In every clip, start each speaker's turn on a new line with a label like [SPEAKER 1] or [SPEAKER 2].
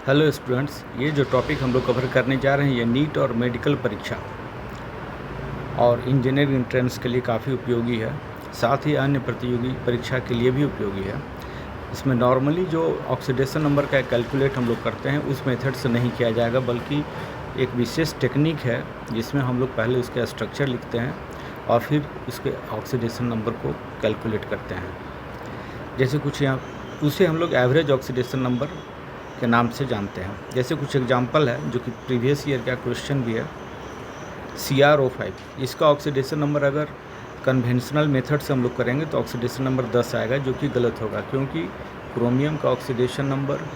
[SPEAKER 1] Hello students, ये जो topic हम लोग कवर करने जा रहे हैं ये नीट और मेडिकल परीक्षा और इंजीनियरिंग एंट्रेंस के लिए काफ़ी उपयोगी है। साथ ही अन्य प्रतियोगी परीक्षा के लिए भी उपयोगी है। इसमें नॉर्मली जो ऑक्सीडेशन नंबर का कैलकुलेट हम लोग करते हैं उस मेथड से नहीं किया जाएगा, बल्कि एक विशेष टेक्निक है जिसमें हम लोग पहले उसके स्ट्रक्चर लिखते हैं और फिर उसके ऑक्सीडेशन नंबर को कैलकुलेट करते हैं। जैसे कुछ यहाँ उसे हम लोग एवरेज ऑक्सीडेशन नंबर के नाम से जानते हैं। जैसे कुछ एग्जांपल है जो कि प्रीवियस ईयर का क्वेश्चन भी है। CrO5 इसका ऑक्सीडेशन नंबर अगर कन्वेंशनल मेथड से हम लोग करेंगे तो ऑक्सीडेशन नंबर 10 आएगा, जो कि गलत होगा, क्योंकि क्रोमियम का ऑक्सीडेशन नंबर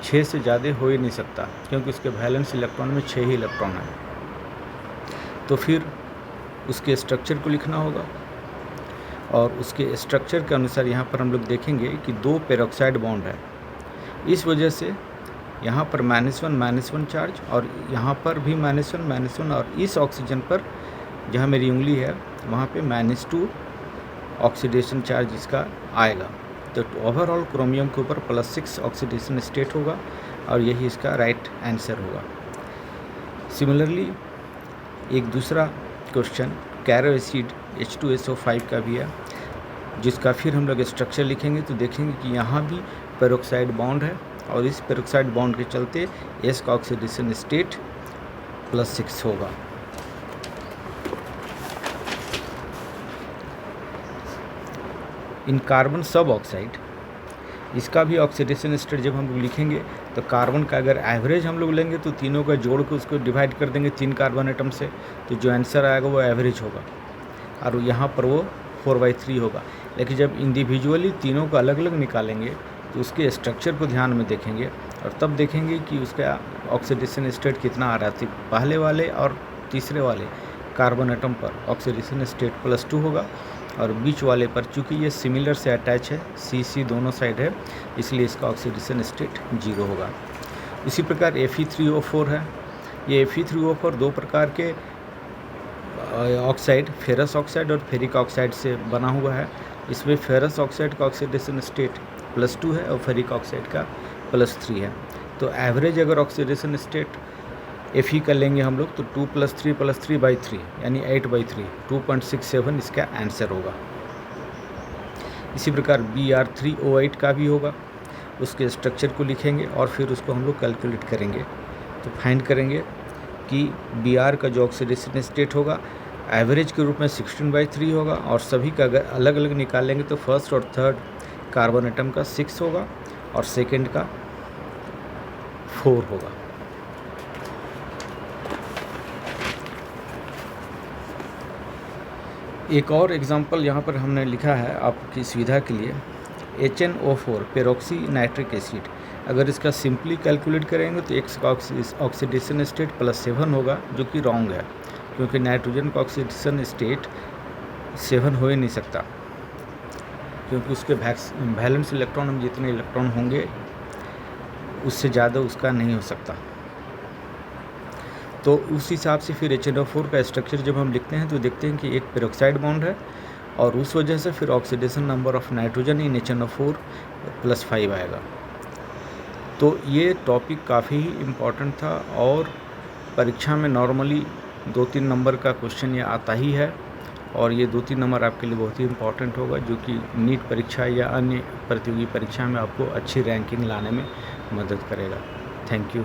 [SPEAKER 1] 6 से ज़्यादा हो ही नहीं सकता, क्योंकि उसके वैलेंस इलेक्ट्रॉन में 6 ही इलेक्ट्रॉन है। तो फिर उसके स्ट्रक्चर को लिखना होगा और उसके स्ट्रक्चर के अनुसार यहाँ पर हम लोग देखेंगे कि 2 पेरोक्साइड बॉन्ड है। इस वजह से यहाँ पर -1 चार्ज और यहाँ पर भी -1 और इस ऑक्सीजन पर जहाँ मेरी उंगली है वहाँ पे -2 ऑक्सीडेशन चार्ज इसका आएगा। तो ओवरऑल क्रोमियम के ऊपर +6 ऑक्सीडेशन स्टेट होगा और यही इसका राइट आंसर होगा। सिमिलरली एक दूसरा क्वेश्चन कैरो एसिड H2SO5 का भी है, जिसका फिर हम लोग स्ट्रक्चर लिखेंगे तो देखेंगे कि यहाँ भी पेरोक्साइड बॉन्ड है और इस पेरोक्साइड बॉन्ड के चलते S का ऑक्सीडेशन स्टेट +6 होगा। इन कार्बन सब ऑक्साइड इसका भी ऑक्सीडेशन स्टेट जब हम लोग लिखेंगे तो कार्बन का अगर एवरेज हम लोग लेंगे तो तीनों का जोड़ के उसको डिवाइड कर देंगे 3 कार्बन एटम से, तो जो आंसर आएगा वो एवरेज होगा और यहाँ पर वो 4/3 होगा। लेकिन जब इंडिविजुअली तीनों को अलग अलग निकालेंगे तो उसके स्ट्रक्चर को ध्यान में देखेंगे और तब देखेंगे कि उसका ऑक्सीडेशन स्टेट कितना आ रहा है। पहले वाले और तीसरे वाले कार्बन एटम पर ऑक्सीडेशन स्टेट +2 होगा और बीच वाले पर, चूँकि ये सिमिलर से अटैच है, CC दोनों साइड है, इसलिए इसका ऑक्सीडेशन स्टेट 0 होगा। इसी प्रकार Fe3O4 है। ये Fe3O4 2 प्रकार के ऑक्साइड, फेरस ऑक्साइड और फेरिक ऑक्साइड से बना हुआ है। इसमें फेरस ऑक्साइड का ऑक्सीडेशन स्टेट +2 है और फेरिक ऑक्साइड का +3 है। तो एवरेज अगर ऑक्सीडेशन स्टेट Fe का लेंगे हम लोग तो 2 + 3 + 3/3 यानी 8/3 2.67 इसका आंसर होगा। इसी प्रकार Br3O8 का भी होगा। उसके स्ट्रक्चर को लिखेंगे और फिर उसको हम लोग कैलकुलेट करेंगे तो फाइंड करेंगे कि Br का जो ऑक्सीडेशन स्टेट होगा एवरेज के रूप में 16/3 होगा और सभी का अगर अलग अलग निकालेंगे तो फर्स्ट और थर्ड कार्बन एटम का 6 होगा और सेकेंड का 4 होगा। एक और एग्जांपल यहाँ पर हमने लिखा है आपकी सुविधा के लिए, HNO4 पेरोक्सी नाइट्रिक एसिड। अगर इसका सिंपली कैलकुलेट करेंगे तो X का ऑक्सीडेशन स्टेट +7 होगा, जो कि रॉन्ग है, क्योंकि नाइट्रोजन का ऑक्सीडेशन स्टेट 7 हो ही नहीं सकता, क्योंकि उसके वैलेंस इलेक्ट्रॉन में जितने इलेक्ट्रॉन होंगे उससे ज़्यादा उसका नहीं हो सकता। तो उस हिसाब से फिर HNO4 का स्ट्रक्चर जब हम लिखते हैं तो देखते हैं कि एक पेरोक्साइड बॉन्ड है और उस वजह से फिर oxidation number of nitrogen in HNO4 +5 आएगा। तो ये टॉपिक काफ़ी ही इम्पॉर्टेंट था और परीक्षा में नॉर्मली 2-3 नंबर का क्वेश्चन ये आता ही है और ये 2-3 नंबर आपके लिए बहुत ही इम्पॉर्टेंट होगा, जो कि नीट परीक्षा या अन्य प्रतियोगी परीक्षा में आपको अच्छी रैंकिंग लाने में मदद करेगा। Thank you.